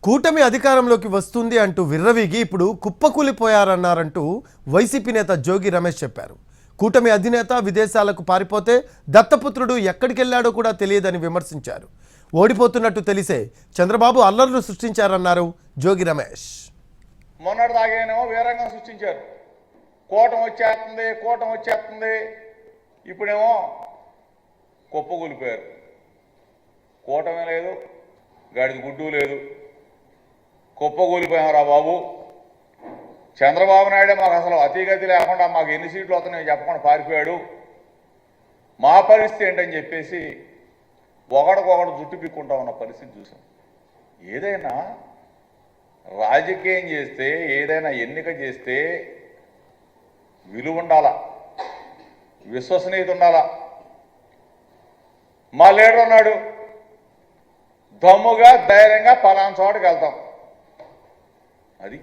కూటమి అధికారంలోకి వస్తుంది అంటూ విర్రవీగి ఇప్పుడు కుప్పకూలిపోయారన్నారంటూ వైసీపీ నేత జోగి రమేష్ చెప్పారు. కూటమి అధినేత విదేశాలకు పారిపోతే దత్తపుత్రుడు ఎక్కడికెళ్లాడో కూడా తెలియదని విమర్శించారు. ఓడిపోతున్నట్టు తెలిసే చంద్రబాబు అల్లర్లు సృష్టించారన్నారు జోగి రమేష్. మొన్నటిదాగేనేమో వీరంగం సృష్టించారు. కూటమి వచ్చేస్తుంది ఇప్పుడేమో కుప్పకూలిపోయారు. కూటమి లేదు, గాడిద గుడ్డు లేదు, కుప్పకూలిపోయాం రా బాబు. చంద్రబాబు నాయుడే మాకు అసలు అతిగతి లేకుండా మాకు ఎన్ని సీట్లు వస్తున్నాయో చెప్పకుండా పారిపోయాడు. మా పరిస్థితి ఏంటని చెప్పేసి ఒకడికొకడు జుట్టు పిక్కుంటా ఉన్న పరిస్థితి చూసాం. ఏదైనా రాజకీయం చేస్తే, ఏదైనా ఎన్నిక చేస్తే విలువ ఉండాలా, విశ్వసనీయత ఉండాలా. మా లీడర్ ఉన్నాడు, దమ్ముగా ధైర్యంగా పలానా చోటకి వెళ్తాం. అది